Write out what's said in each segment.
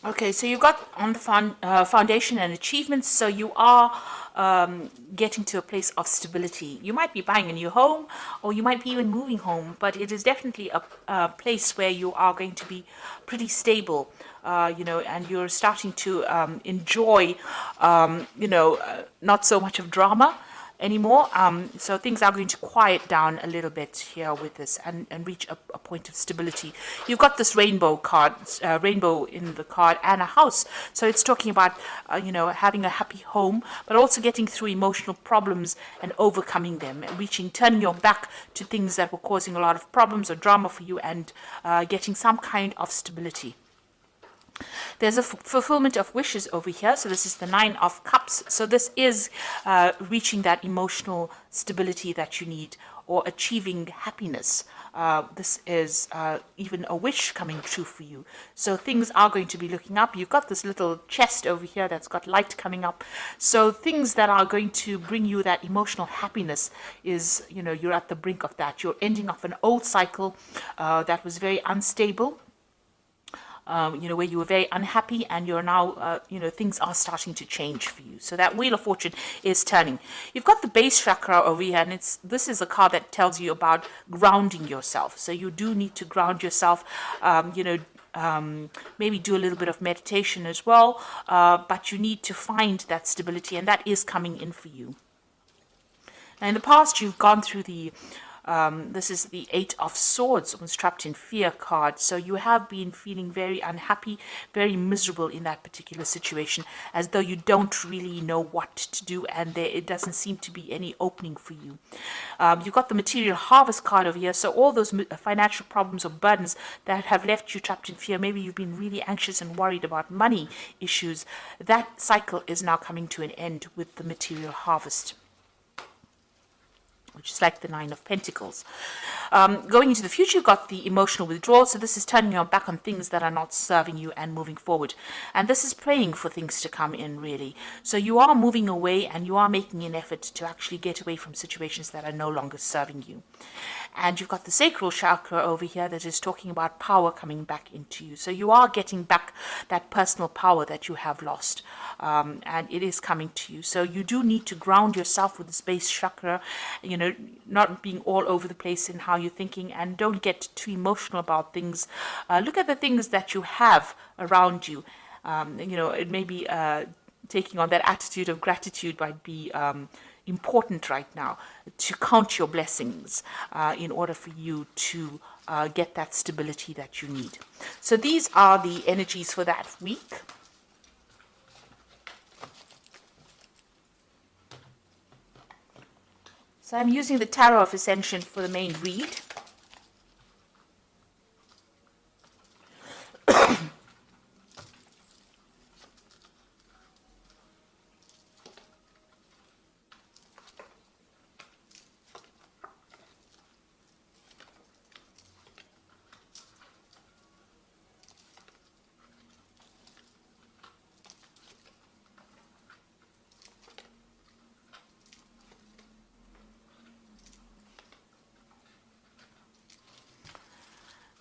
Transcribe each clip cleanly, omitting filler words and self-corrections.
Okay, so you've got on the foundation and achievements, so you are getting to a place of stability. You might be buying a new home, or you might be even moving home, but it is definitely a place where you are going to be pretty stable, and you're starting to enjoy, not so much of drama anymore. So things are going to quiet down a little bit here with this and reach a point of stability. You've got this rainbow card, rainbow in the card, and a house. So it's talking about, having a happy home, but also getting through emotional problems and overcoming them, and turning your back to things that were causing a lot of problems or drama for you, and getting some kind of stability. There's a fulfillment of wishes over here. So this is the Nine of Cups. So this is reaching that emotional stability that you need, or achieving happiness. This is even a wish coming true for you. So things are going to be looking up. You've got this little chest over here that's got light coming up. So things that are going to bring you that emotional happiness is, you're at the brink of that. You're ending off an old cycle that was very unstable. Where you were very unhappy, and you're now, things are starting to change for you. So that Wheel of Fortune is turning. You've got the base chakra over here, and this is a card that tells you about grounding yourself. So you do need to ground yourself, maybe do a little bit of meditation as well, but you need to find that stability, and that is coming in for you. Now, in the past, you've gone through this is the Eight of Swords, was trapped in fear card. So you have been feeling very unhappy, very miserable in that particular situation, as though you don't really know what to do, and it doesn't seem to be any opening for you. You've got the Material Harvest card over here. So all those financial problems or burdens that have left you trapped in fear, maybe you've been really anxious and worried about money issues, that cycle is now coming to an end with the Material Harvest, which is like the Nine of Pentacles. Going into the future, you've got the emotional withdrawal. So this is turning your back on things that are not serving you and moving forward. And this is praying for things to come in, really. So you are moving away, and you are making an effort to actually get away from situations that are no longer serving you. And you've got the sacral chakra over here that is talking about power coming back into you. So you are getting back that personal power that you have lost. And it is coming to you. So you do need to ground yourself with the base chakra, not being all over the place in how you're thinking, and don't get too emotional about things. Look at the things that you have around you. It may be taking on that attitude of gratitude might be important right now, to count your blessings in order for you to get that stability that you need. So these are the energies for that week. So I'm using the Tarot of Ascension for the main read.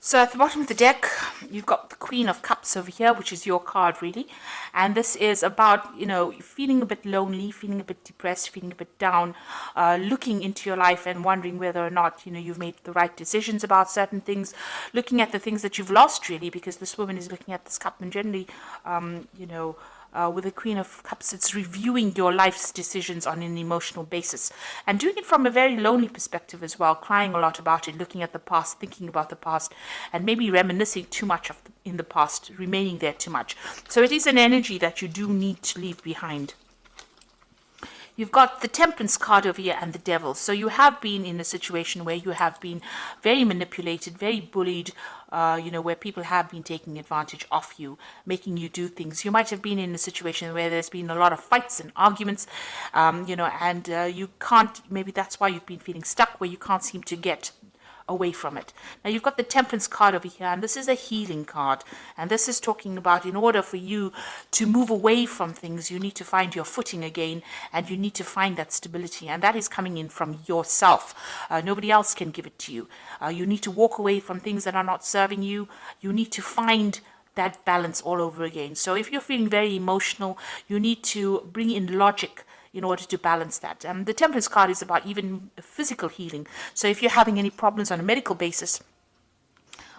So at the bottom of the deck, you've got the Queen of Cups over here, which is your card, really. And this is about, feeling a bit lonely, feeling a bit depressed, feeling a bit down, looking into your life and wondering whether or not, you've made the right decisions about certain things, looking at the things that you've lost, really, because this woman is looking at this cup, and generally, with the Queen of Cups, it's reviewing your life's decisions on an emotional basis, and doing it from a very lonely perspective as well, crying a lot about it, looking at the past, thinking about the past, and maybe reminiscing too much in the past, remaining there too much. So it is an energy that you do need to leave behind. You've got the Temperance card over here and the Devil. So you have been in a situation where you have been very manipulated, very bullied, where people have been taking advantage of you, making you do things. You might have been in a situation where there's been a lot of fights and arguments, and you can't, maybe that's why you've been feeling stuck, where you can't seem to get away from it. Now you've got the Temperance card over here, and this is a healing card, and this is talking about, in order for you to move away from things, you need to find your footing again, and you need to find that stability, and that is coming in from yourself. Nobody else can give it to you. You need to walk away from things that are not serving you. You need to find that balance all over again. So if you're feeling very emotional, you need to bring in logic in order to balance that. The Temperance card is about even physical healing. So if you're having any problems on a medical basis,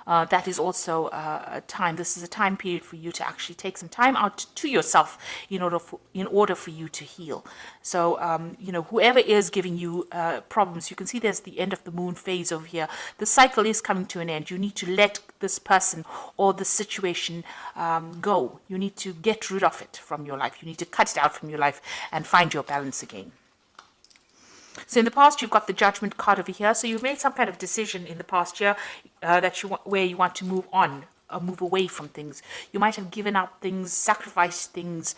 that is also a time. This is a time period for you to actually take some time out to yourself in order for you to heal. So whoever is giving you problems, you can see there's the end of the moon phase over here. The cycle is coming to an end. You need to let this person or the situation go. You need to get rid of it from your life. You need to cut it out from your life and find your balance again. So in the past, you've got the Judgment card over here. So you've made some kind of decision in the past year where you want to move on, or move away from things. You might have given up things, sacrificed things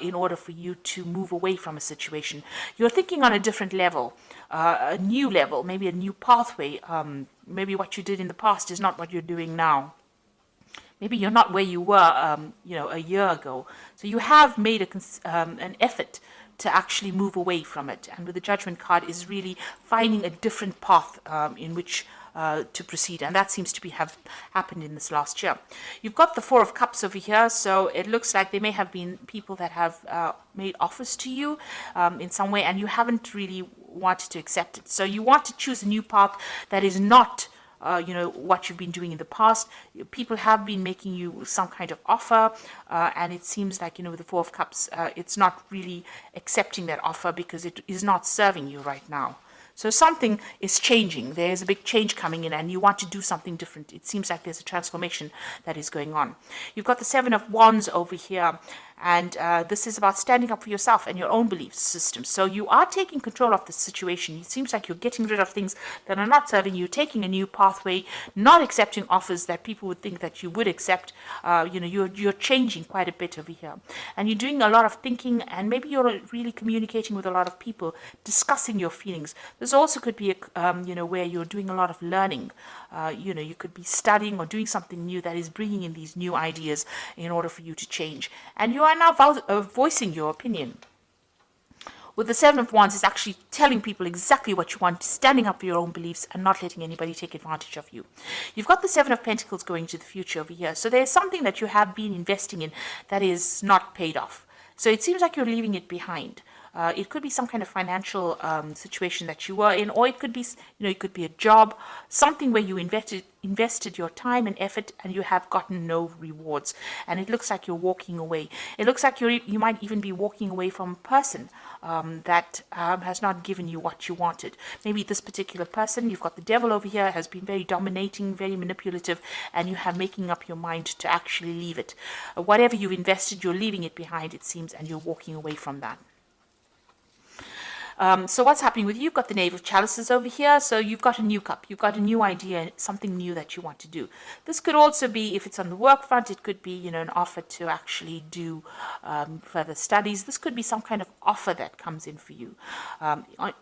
in order for you to move away from a situation. You're thinking on a different level, a new level, maybe a new pathway. Maybe what you did in the past is not what you're doing now. Maybe you're not where you were, a year ago. So you have made an effort to actually move away from it. And with the Judgment card is really finding a different path in which to proceed. And that seems to have happened in this last year. You've got the Four of Cups over here. So it looks like there may have been people that have made offers to you in some way, and you haven't really wanted to accept it. So you want to choose a new path that is not what you've been doing in the past. People have been making you some kind of offer, and it seems like, with the Four of Cups, it's not really accepting that offer because it is not serving you right now. So something is changing. There's a big change coming in and you want to do something different. It seems like there's a transformation that is going on. You've got the Seven of Wands over here. And this is about standing up for yourself and your own belief system. So you are taking control of the situation. It seems like you're getting rid of things that are not serving you, taking a new pathway, not accepting offers that people would think that you would accept. You're changing quite a bit over here. And you're doing a lot of thinking, and maybe you're really communicating with a lot of people, discussing your feelings. This also could be, where you're doing a lot of learning. You could be studying or doing something new that is bringing in these new ideas in order for you to change. And you are now voicing your opinion. With the Seven of Wands, it's actually telling people exactly what you want, standing up for your own beliefs and not letting anybody take advantage of you. You've got the Seven of Pentacles going to the future over here. So there's something that you have been investing in that is not paid off. So it seems like you're leaving it behind. It could be some kind of financial situation that you were in, or it could be, it could be a job, something where you invested your time and effort and you have gotten no rewards. And it looks like you're walking away. It looks like you might even be walking away from a person that has not given you what you wanted. Maybe this particular person, you've got the Devil over here, has been very dominating, very manipulative, and you have making up your mind to actually leave it. Whatever you've invested, you're leaving it behind, it seems, and you're walking away from that. So what's happening with you? You've got the Knave of Chalices over here. So you've got a new cup. You've got a new idea, something new that you want to do. This could also be, if it's on the work front, it could be, an offer to actually do further studies. This could be some kind of offer that comes in for you.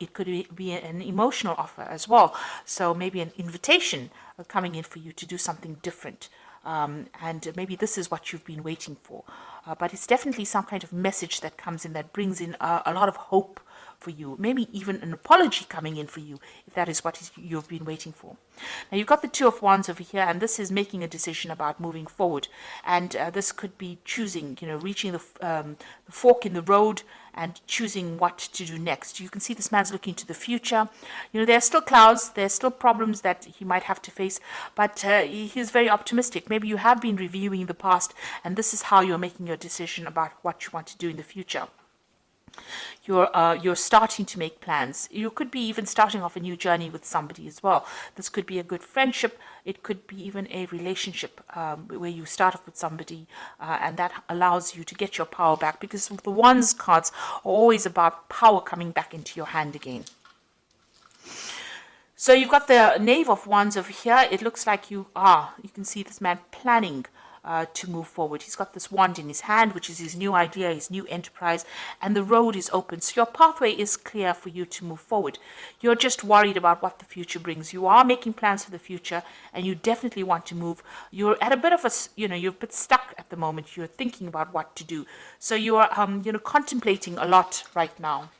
It could be an emotional offer as well. So maybe an invitation coming in for you to do something different. And maybe this is what you've been waiting for. But it's definitely some kind of message that comes in that brings in a lot of hope for you, maybe even an apology coming in for you, if that is what you've been waiting for. Now you've got the Two of Wands over here, and this is making a decision about moving forward. And this could be choosing, reaching the fork in the road and choosing what to do next. You can see this man's looking to the future. There are still clouds, there's still problems that he might have to face, but he's very optimistic. Maybe you have been reviewing the past, and this is how you're making your decision about what you want to do in the future. You're starting to make plans. You could be even starting off a new journey with somebody as well. This could be a good friendship. It could be even a relationship where you start off with somebody and that allows you to get your power back, because the Wands cards are always about power coming back into your hand again. So you've got the Knave of Wands over here. It looks like you can see this man planning to move forward. He's got this wand in his hand, which is his new idea, his new enterprise, and the road is open. So your pathway is clear for you to move forward. You're just worried about what the future brings. You are making plans for the future, and you definitely want to move. You're at a bit of you're a bit stuck at the moment. You're thinking about what to do. So you are, contemplating a lot right now.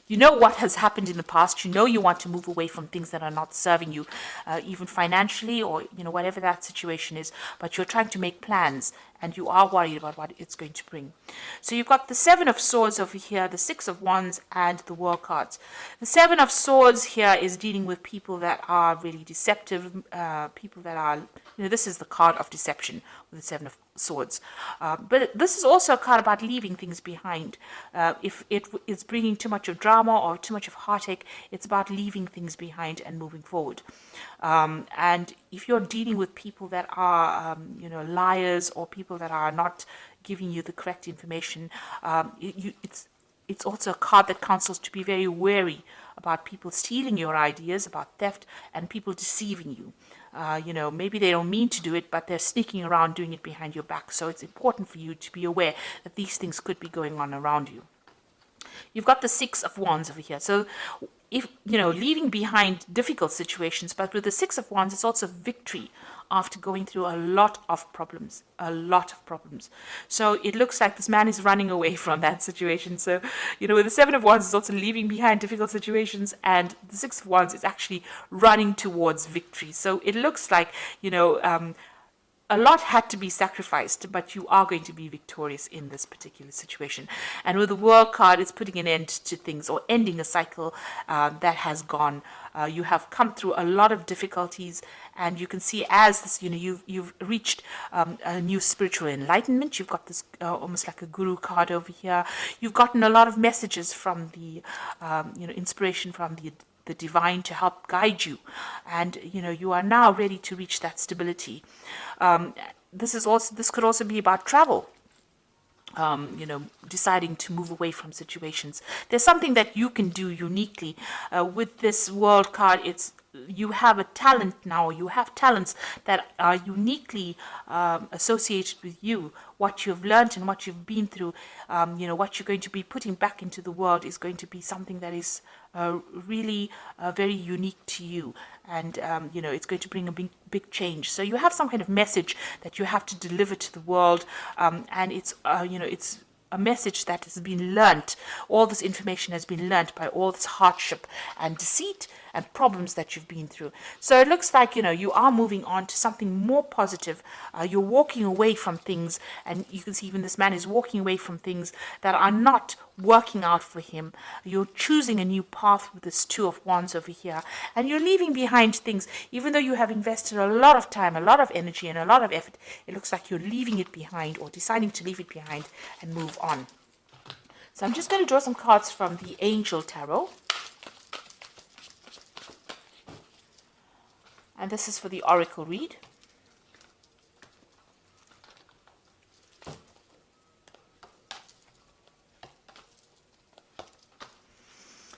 You know what has happened in the past. You know you want to move away from things that are not serving you, even financially, or whatever that situation is. But you're trying to make plans, and you are worried about what it's going to bring. So you've got the Seven of Swords over here, the Six of Wands, and the World cards. The Seven of Swords here is dealing with people that are really deceptive, people that are, this is the card of deception with the Seven of Swords. But this is also a card about leaving things behind. If it is bringing too much of drama or too much of heartache, it's about leaving things behind and moving forward. And if you're dealing with people that are, liars, or people that are not giving you the correct information, it's also a card that counsels to be very wary about people stealing your ideas, about theft, and people deceiving you. Maybe they don't mean to do it, but they're sneaking around doing it behind your back. So it's important for you to be aware that these things could be going on around you. You've got the Six of Wands over here. So if, leaving behind difficult situations, but with the Six of Wands, it's also victory after going through a lot of problems. So it looks like this man is running away from that situation. So, with the Seven of Wands, it's also leaving behind difficult situations, and the Six of Wands is actually running towards victory. So it looks like, a lot had to be sacrificed, but you are going to be victorious in this particular situation. And with the World card, it's putting an end to things, or ending a cycle that has gone. You have come through a lot of difficulties, and you can see as this, you've reached a new spiritual enlightenment. You've got this almost like a guru card over here. You've gotten a lot of messages from the, inspiration from the divine to help guide you, and you are now ready to reach that stability. This could also be about travel. Deciding to move away from situations. There's something that you can do uniquely with this World card. You have a talent now. You have talents that are uniquely associated with you. What you've learned and what you've been through, what you're going to be putting back into the world is going to be something that is really very unique to you. And, it's going to bring a big change. So you have some kind of message that you have to deliver to the world. And it's a message that has been learnt. All this information has been learnt by all this hardship and deceit and problems that you've been through. So it looks like, you are moving on to something more positive. You're walking away from things, and you can see even this man is walking away from things that are not working out for him. You're choosing a new path with this Two of Wands over here, and you're leaving behind things. Even though you have invested a lot of time, a lot of energy, and a lot of effort, it looks like you're leaving it behind, or deciding to leave it behind and move on. So I'm just going to draw some cards from the Angel Tarot. And this is for the Oracle read.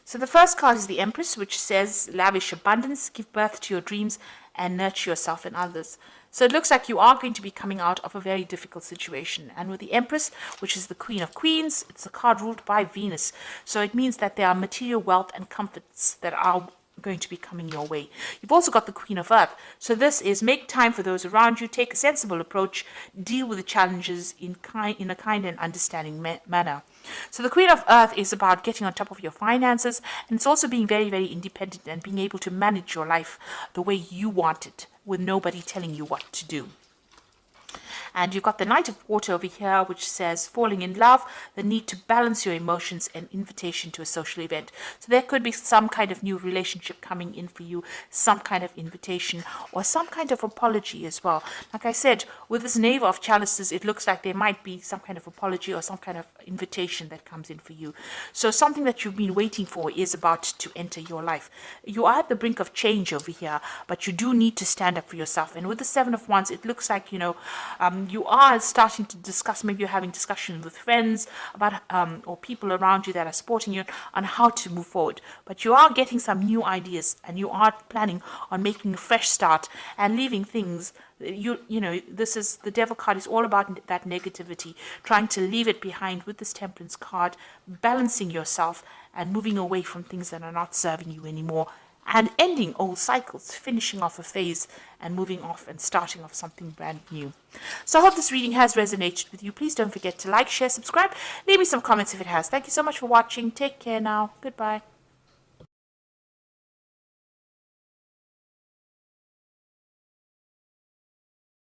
So the first card is the Empress, which says, lavish abundance, give birth to your dreams, and nurture yourself and others. So it looks like you are going to be coming out of a very difficult situation. And with the Empress, which is the Queen of Queens, it's a card ruled by Venus. So it means that there are material wealth and comforts that are going to be coming your way. You've also got the Queen of Earth. So this is make time for those around you, take a sensible approach, deal with the challenges in a kind and understanding manner. So the Queen of Earth is about getting on top of your finances, and it's also being very, very independent and being able to manage your life the way you want it, with nobody telling you what to do. And you've got the Knight of Water over here, which says falling in love, the need to balance your emotions, and invitation to a social event. So there could be some kind of new relationship coming in for you, some kind of invitation, or some kind of apology as well. Like I said, with this Knave of Chalices, it looks like there might be some kind of apology or some kind of invitation that comes in for you. So something that you've been waiting for is about to enter your life. You are at the brink of change over here, but you do need to stand up for yourself. And with the Seven of Wands, it looks like, you are starting to discuss, maybe you're having discussions with friends about or people around you that are supporting you on how to move forward. But you are getting some new ideas, and you are planning on making a fresh start and leaving things. This is the Devil card is all about that negativity, trying to leave it behind with this Temperance card, balancing yourself and moving away from things that are not serving you anymore. and ending old cycles, finishing off a phase and moving off and starting off something brand new. So I hope this reading has resonated with you. Please don't forget to like, share, subscribe. Leave me some comments if it has. Thank you so much for watching. Take care now. Goodbye.